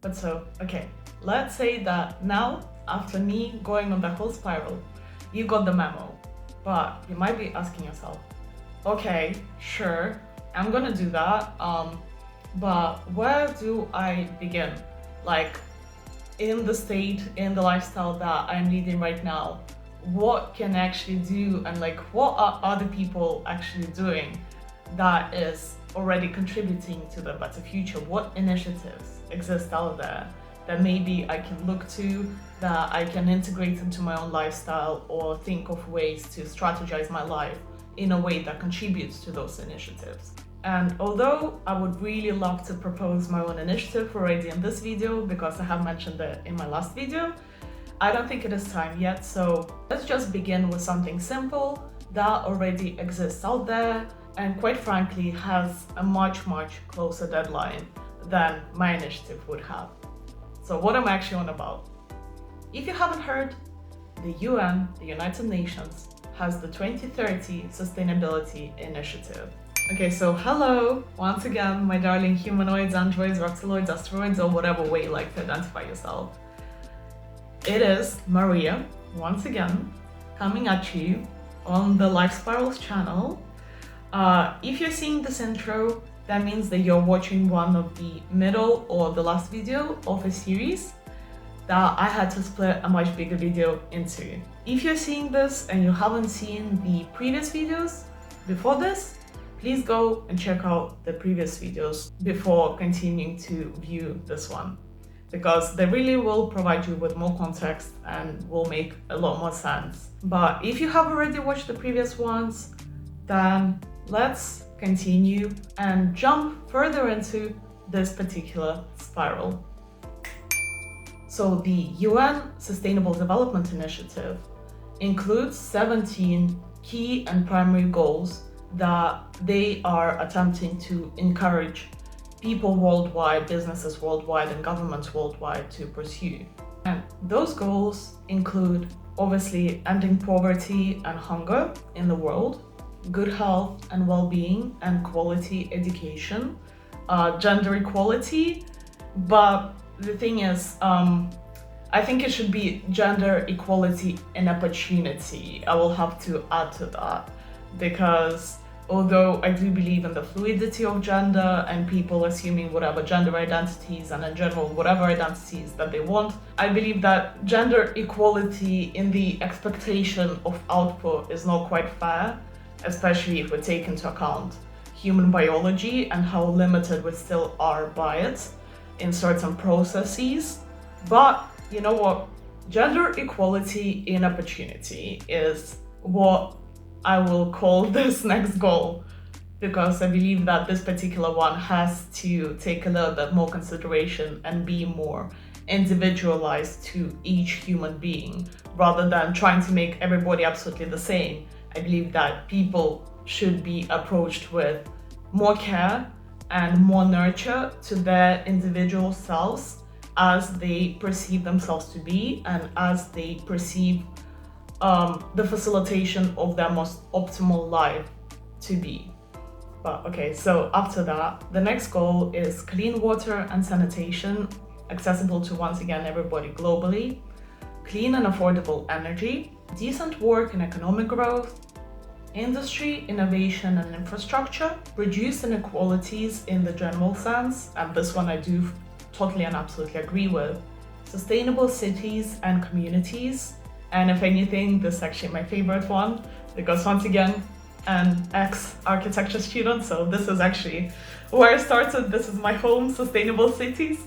Okay, let's say that now, after me going on the whole spiral, you got the memo. But you might be asking yourself, okay, sure, I'm gonna do that. But where do I begin? Like, in the state, in the lifestyle that I'm leading right now, what can I actually do, and like what are other people actually doing that is already contributing to the better future? What initiatives exist out there that maybe I can look to, that I can integrate into my own lifestyle, or think of ways to strategize my life in a way that contributes to those initiatives? And although I would really love to propose my own initiative already in this video, because I have mentioned it in my last video, I don't think it is time yet. So let's just begin with something simple that already exists out there and quite frankly has a much closer deadline than my initiative would have. So what am I actually on about? If you haven't heard, the UN, the United Nations, has the 2030 Sustainability Initiative. Okay, so hello, once again, my darling humanoids, androids, reptiloids, asteroids, or whatever way you like to identify yourself. It is Maria, once again, coming at you on the Life Spirals channel. If you're seeing this intro, that means that you're watching one of the middle or the last video of a series that I had to split a much bigger video into. If you're seeing this and you haven't seen the previous videos before this, please go and check out the previous videos before continuing to view this one, because they really will provide you with more context and will make a lot more sense. But if you have already watched the previous ones, then let's continue and jump further into this particular spiral. So the UN Sustainable Development Initiative includes 17 key and primary goals that they are attempting to encourage people worldwide, businesses worldwide, and governments worldwide to pursue. And those goals include obviously ending poverty and hunger in the world, good health and well-being and quality education, gender equality. But the thing is, I think it should be gender equality and opportunity. I will have to add to that, because although I do believe in the fluidity of gender and people assuming whatever gender identities and in general whatever identities that they want, I believe that gender equality in the expectation of output is not quite fair, especially if we take into account human biology and how limited we still are by it in certain processes. But you know what? Gender equality in opportunity is what I will call this next goal, because I believe that this particular one has to take a little bit more consideration and be more individualized to each human being, rather than trying to make everybody absolutely the same. I believe that people should be approached with more care and more nurture to their individual selves as they perceive themselves to be and as they perceive the facilitation of their most optimal life to be. But okay, so after that, the next goal is clean water and sanitation, accessible to once again everybody globally, clean and affordable energy, decent work and economic growth, industry, innovation and infrastructure, reduce inequalities in the general sense, and this one I do totally and absolutely agree with, sustainable cities and communities. And if anything, this is actually my favorite one, because once again, an ex-architecture student, so this is actually where I started. This is my home, sustainable cities.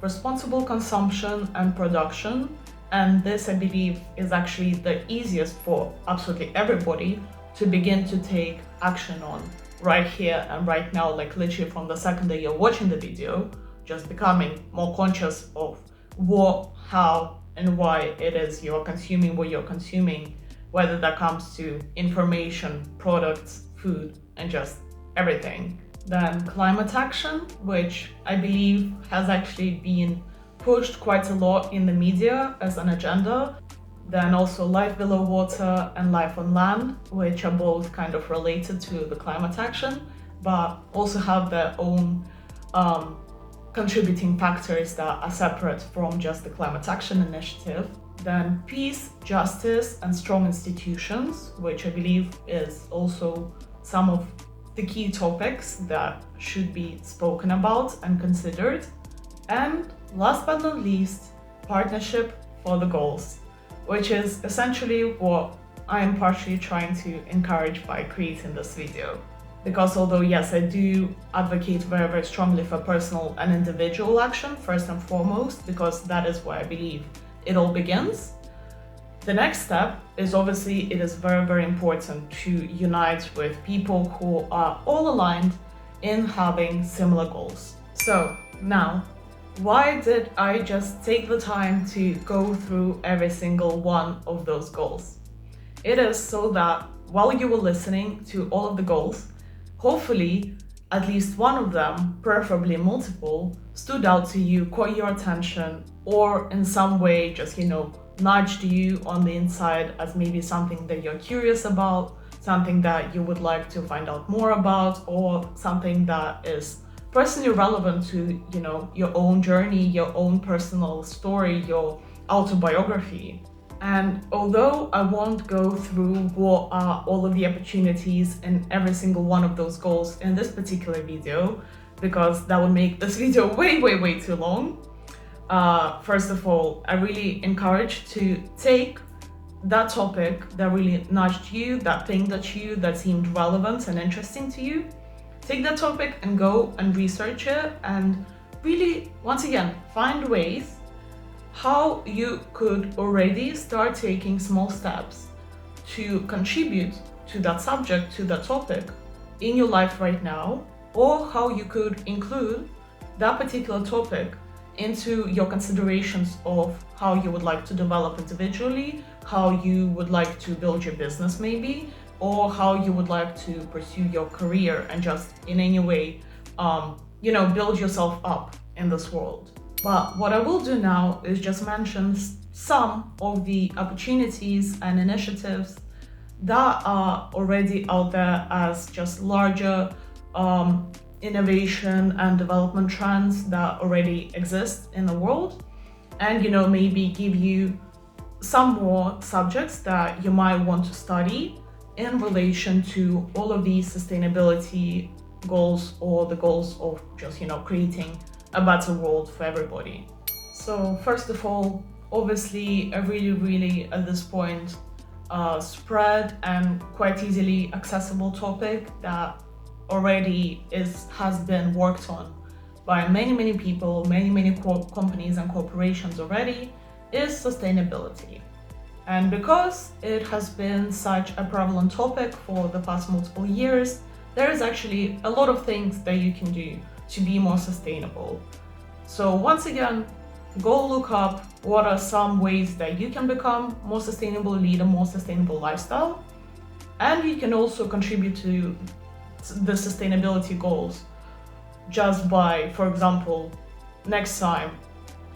Responsible consumption and production. And this, I believe, is actually the easiest for absolutely everybody to begin to take action on right here and right now, like literally from the second that you're watching the video, just becoming more conscious of what, how, and why it is you're consuming what you're consuming, whether that comes to information, products, food, and just everything. Then climate action, which I believe has actually been pushed quite a lot in the media as an agenda. Then also life below water and life on land, which are both kind of related to the climate action, but also have their own contributing factors that are separate from just the climate action initiative. Then peace, justice, and strong institutions, which I believe is also some of the key topics that should be spoken about and considered. And last but not least, partnership for the goals, which is essentially what I am partially trying to encourage by creating this video. Because although yes, I do advocate very, very strongly for personal and individual action first and foremost, because that is where I believe it all begins. The next step is obviously it is very, very important to unite with people who are all aligned in having similar goals. So now, why did I just take the time to go through every single one of those goals? It is so that while you were listening to all of the goals, hopefully at least one of them, preferably multiple, stood out to you, caught your attention, or in some way just, nudged you on the inside as maybe something that you're curious about, something that you would like to find out more about, or something that is personally relevant to, your own journey, your own personal story, your autobiography. And although I won't go through what are all of the opportunities in every single one of those goals in this particular video, because that would make this video way, way, way too long. First of all, I really encourage to take that topic that really nudged you, that thing that seemed relevant and interesting to you. Take that topic and go and research it and really, once again, find ways how you could already start taking small steps to contribute to that subject, to that topic in your life right now, or how you could include that particular topic into your considerations of how you would like to develop individually, how you would like to build your business maybe, or how you would like to pursue your career and just in any way, build yourself up in this world. But what I will do now is just mention some of the opportunities and initiatives that are already out there as just larger innovation and development trends that already exist in the world, and maybe give you some more subjects that you might want to study in relation to all of these sustainability goals or the goals of just creating a better world for everybody. So first of all, obviously a really at this point spread and quite easily accessible topic that already has been worked on by many people, many companies and corporations already, is sustainability. And because it has been such a prevalent topic for the past multiple years, there is actually a lot of things that you can do to be more sustainable. So once again, go look up what are some ways that you can become more sustainable, lead a more sustainable lifestyle. And you can also contribute to the sustainability goals just by, for example, next time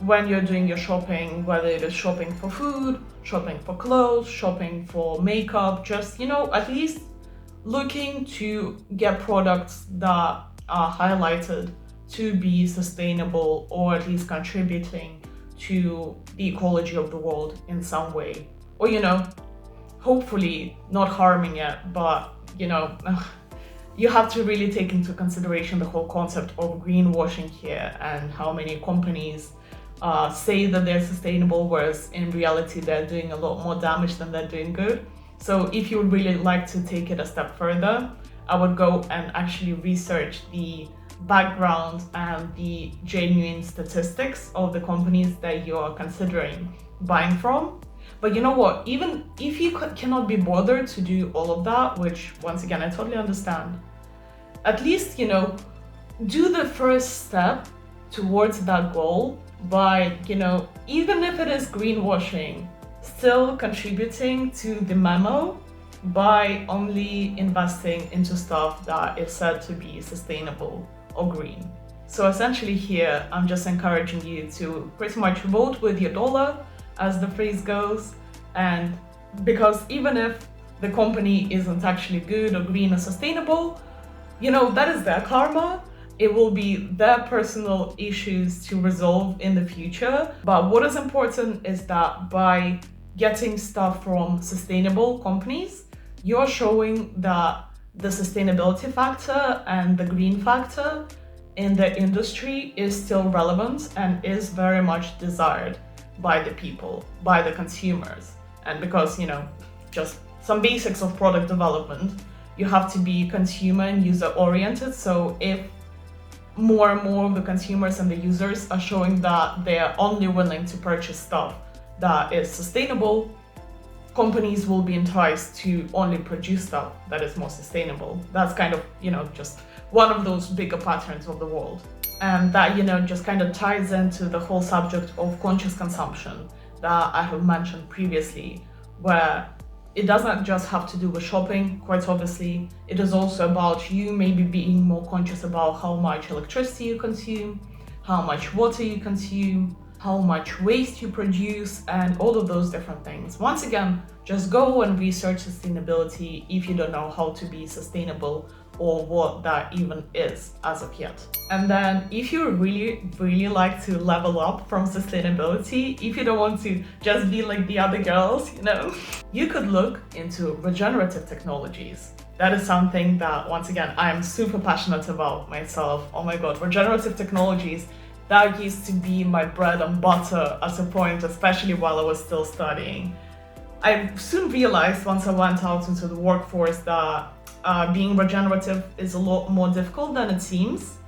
when you're doing your shopping, whether it is shopping for food, shopping for clothes, shopping for makeup, just, at least looking to get products that are highlighted to be sustainable or at least contributing to the ecology of the world in some way. Or, hopefully not harming it, but, you have to really take into consideration the whole concept of greenwashing here and how many companies say that they're sustainable, whereas in reality they're doing a lot more damage than they're doing good. So if you would really like to take it a step further, I would go and actually research the background and the genuine statistics of the companies that you're considering buying from. But you know what, even if you cannot be bothered to do all of that, which once again I totally understand, at least do the first step towards that goal by even if it is greenwashing, still contributing to the memo by only investing into stuff that is said to be sustainable or green. So essentially here, I'm just encouraging you to pretty much vote with your dollar, as the phrase goes, and because even if the company isn't actually good or green or sustainable, that is their karma, it will be their personal issues to resolve in the future. But what is important is that by getting stuff from sustainable companies, you're showing that the sustainability factor and the green factor in the industry is still relevant and is very much desired by the people, by the consumers. And because, just some basics of product development, you have to be consumer and user oriented. So if more and more of the consumers and the users are showing that they are only willing to purchase stuff that is sustainable, companies will be enticed to only produce stuff that is more sustainable. That's kind of, just one of those bigger patterns of the world. And that, just kind of ties into the whole subject of conscious consumption that I have mentioned previously, where it doesn't just have to do with shopping, quite obviously. It is also about you maybe being more conscious about how much electricity you consume, how much water you consume, how much waste you produce, and all of those different things. Once again, just go and research sustainability if you don't know how to be sustainable or what that even is as of yet. And then if you really like to level up from sustainability, if you don't want to just be like the other girls, you could look into regenerative technologies. That is something that, once again, I am super passionate about myself. Oh my God, regenerative technologies, that used to be my bread and butter at a point, especially while I was still studying. I soon realized once I went out into the workforce that being regenerative is a lot more difficult than it seems.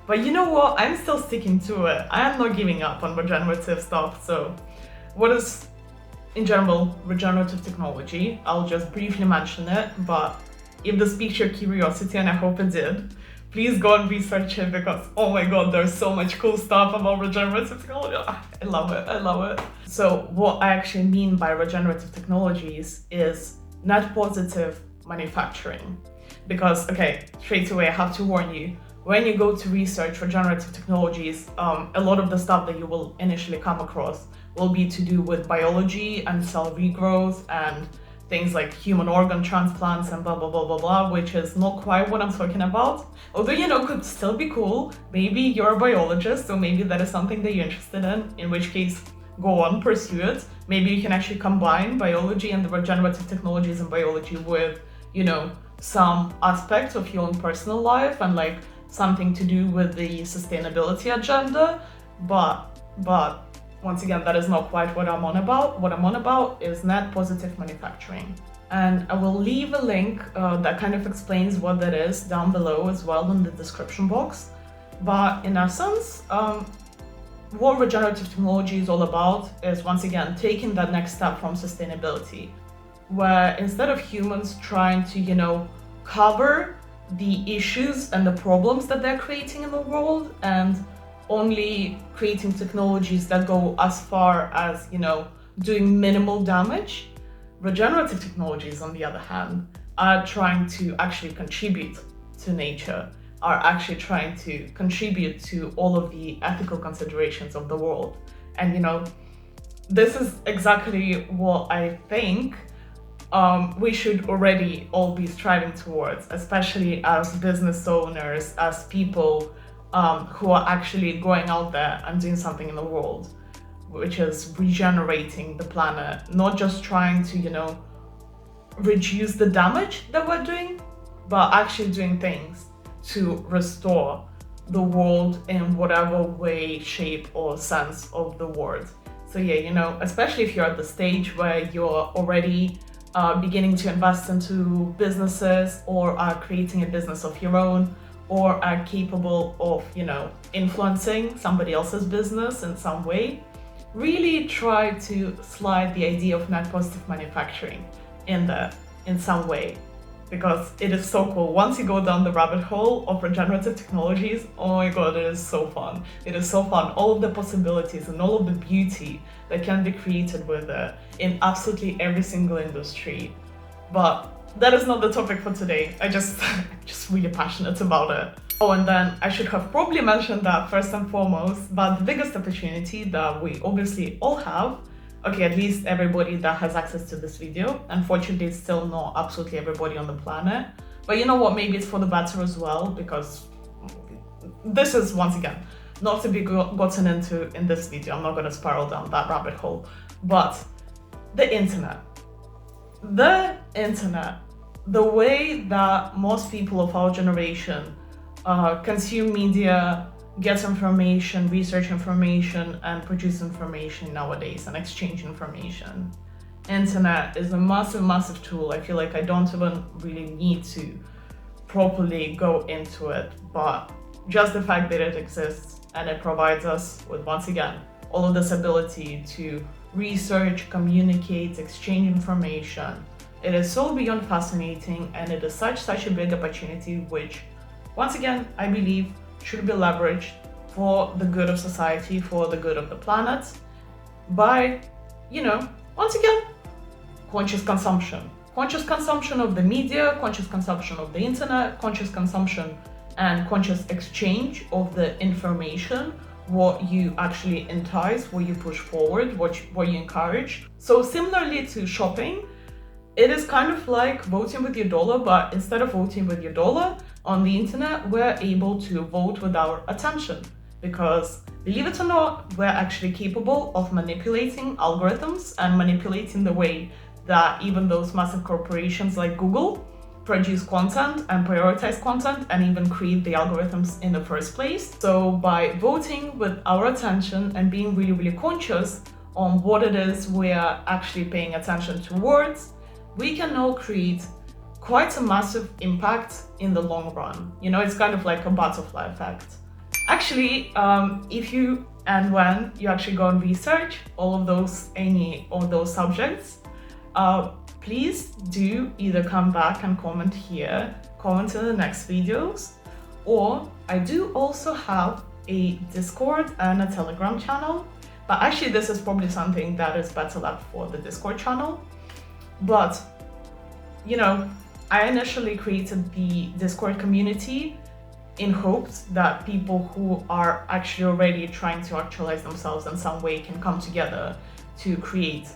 But you know what? I'm still sticking to it. I am not giving up on regenerative stuff. So what is, in general, regenerative technology? I'll just briefly mention it, but if this piqued your curiosity, and I hope it did, please go and research it, because oh my God, there's so much cool stuff about regenerative technology. I love it. So what I actually mean by regenerative technologies is net positive manufacturing. Because, okay, straight away I have to warn you, when you go to research regenerative technologies, a lot of the stuff that you will initially come across will be to do with biology and cell regrowth and things like human organ transplants and blah, blah, blah, blah, blah, which is not quite what I'm talking about. Although, could still be cool. Maybe you're a biologist, so maybe that is something that you're interested in which case, go on, pursue it. Maybe you can actually combine biology and the regenerative technologies in biology with, some aspects of your own personal life and like something to do with the sustainability agenda. But once again, that is not quite what I'm on about. What I'm on about is net positive manufacturing. And I will leave a link that kind of explains what that is down below as well in the description box. But in essence, what regenerative technology is all about is, once again, taking that next step from sustainability, where instead of humans trying to, cover the issues and the problems that they're creating in the world and only creating technologies that go as far as, doing minimal damage, regenerative technologies, on the other hand, are trying to actually contribute to nature, are actually trying to contribute to all of the ethical considerations of the world. And, this is exactly what I think we should already all be striving towards, especially as business owners, as people who are actually going out there and doing something in the world, which is regenerating the planet, not just trying to, reduce the damage that we're doing, but actually doing things to restore the world in whatever way, shape, or sense of the word. So yeah, especially if you're at the stage where you're already beginning to invest into businesses, or are creating a business of your own, or are capable of, influencing somebody else's business in some way, really try to slide the idea of net positive manufacturing in there in some way, because it is so cool. Once you go down the rabbit hole of regenerative technologies, oh my God, it is so fun. It is so fun. All of the possibilities and all of the beauty that can be created with it in absolutely every single industry. But that is not the topic for today. I'm just really passionate about it. Oh, and then I should have probably mentioned that first and foremost, but the biggest opportunity that we obviously all have, okay, at least everybody that has access to this video. Unfortunately, it's still not absolutely everybody on the planet. But you know what, maybe it's for the better as well, because this is, once again, not to be gotten into in this video. I'm not going to spiral down that rabbit hole. But the internet. The way that most people of our generation consume media, get information, research information, and produce information nowadays, and exchange information. Internet is a massive tool. I feel like I don't even really need to properly go into it, but just the fact that it exists and it provides us with, once again, all of this ability to research, communicate, exchange information. It is so beyond fascinating, and it is such a big opportunity, which, once again, I believe should be leveraged for the good of society, for the good of the planet, by, once again, conscious consumption. Conscious consumption of the media, conscious consumption of the internet, conscious consumption and conscious exchange of the information, what you actually entice, what you push forward, what you encourage. So similarly to shopping, it is kind of like voting with your dollar, but instead of voting with your dollar on the internet, we're able to vote with our attention. Because, believe it or not, we're actually capable of manipulating algorithms and manipulating the way that even those massive corporations like Google produce content and prioritize content and even create the algorithms in the first place. So by voting with our attention and being really conscious on what it is we are actually paying attention towards, we can now create quite a massive impact in the long run. It's kind of like a butterfly effect. Actually, if you and when you actually go and research any of those subjects, please do either come back and comment here, comment in the next videos, or I do also have a Discord and a Telegram channel, but actually this is probably something that is better left for the Discord channel. But, I initially created the Discord community in hopes that people who are actually already trying to actualize themselves in some way can come together to create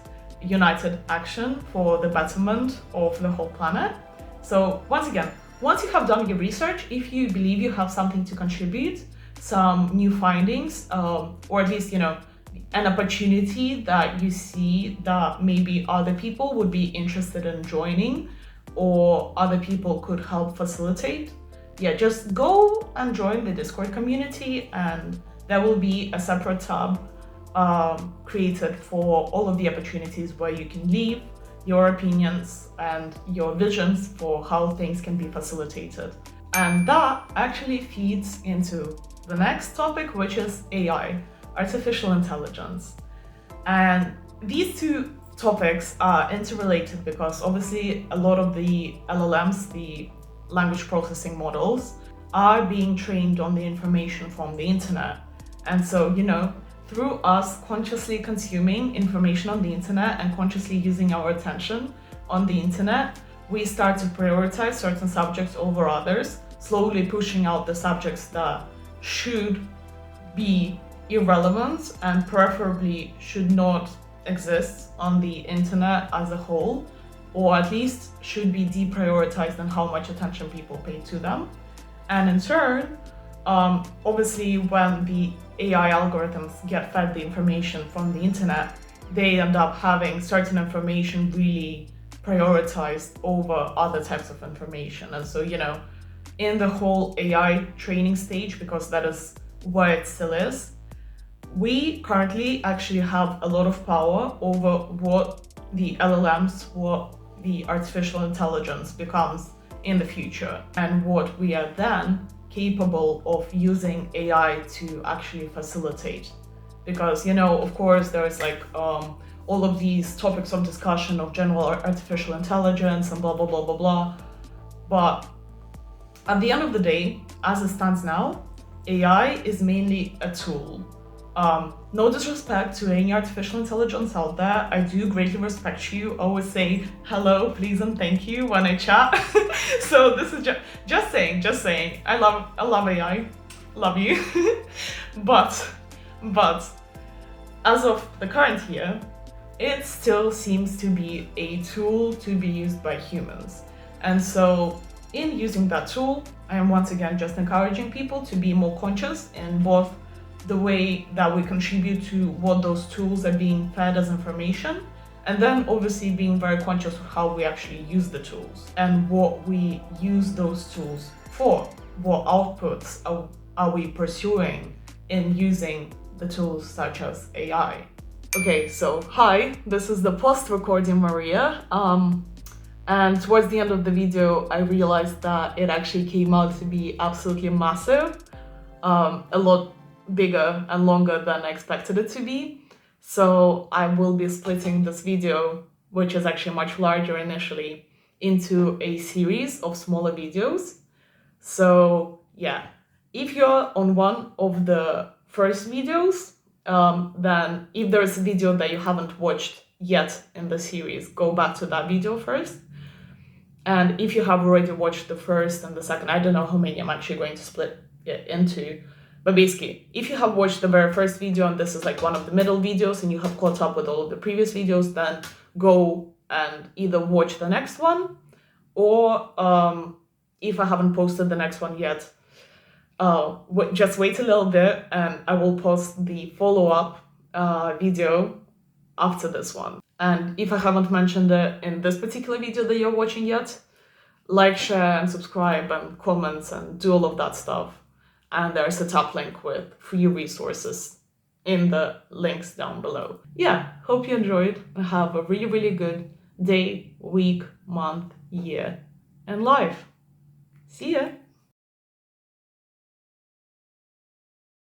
united action for the betterment of the whole planet. So once again, once you have done your research, if you believe you have something to contribute, some new findings, or at least, an opportunity that you see that maybe other people would be interested in joining or other people could help facilitate, just go and join the Discord community, and there will be a separate tab created for all of the opportunities where you can leave your opinions and your visions for how things can be facilitated. And that actually feeds into the next topic, which is AI, artificial intelligence. And these two topics are interrelated because obviously a lot of the LLMs, the language processing models, are being trained on the information from the internet. And so, through us consciously consuming information on the internet and consciously using our attention on the internet, we start to prioritize certain subjects over others, slowly pushing out the subjects that should be irrelevant and preferably should not exist on the internet as a whole, or at least should be deprioritized in how much attention people pay to them. And in turn, obviously when the AI algorithms get fed the information from the internet, they end up having certain information really prioritized over other types of information. And so, in the whole AI training stage, because that is where it still is, we currently actually have a lot of power over what the LLMs, what the artificial intelligence becomes in the future, and what we are then capable of using AI to actually facilitate. Because, of course, there is all of these topics of discussion of general artificial intelligence and blah, blah, blah, blah, blah. But at the end of the day, as it stands now, AI is mainly a tool. No disrespect to any artificial intelligence out there. I do greatly respect you. I always say hello, please, and thank you when I chat. So this is just saying. I love AI. Love you. But as of the current year, it still seems to be a tool to be used by humans. And so in using that tool, I am once again just encouraging people to be more conscious in both the way that we contribute to what those tools are being fed as information, and then obviously being very conscious of how we actually use the tools and what we use those tools for. What outputs are we pursuing in using the tools such as AI? Okay, so hi, this is the post-recording Maria. And towards the end of the video, I realized that it actually came out to be absolutely massive, a lot bigger and longer than I expected it to be. So I will be splitting this video, which is actually much larger initially, into a series of smaller videos. So yeah, if you're on one of the first videos, then if there's a video that you haven't watched yet in the series, go back to that video first. And if you have already watched the first and the second, I don't know how many I'm actually going to split it into, but basically, if you have watched the very first video and this is like one of the middle videos and you have caught up with all of the previous videos, then go and either watch the next one, or if I haven't posted the next one yet, just wait a little bit and I will post the follow-up video after this one. And if I haven't mentioned it in this particular video that you're watching yet, like, share, and subscribe, and comments, and do all of that stuff. And there's a tap link with free resources in the links down below. Yeah, hope you enjoyed and have a really, really good day, week, month, year, and life. See ya!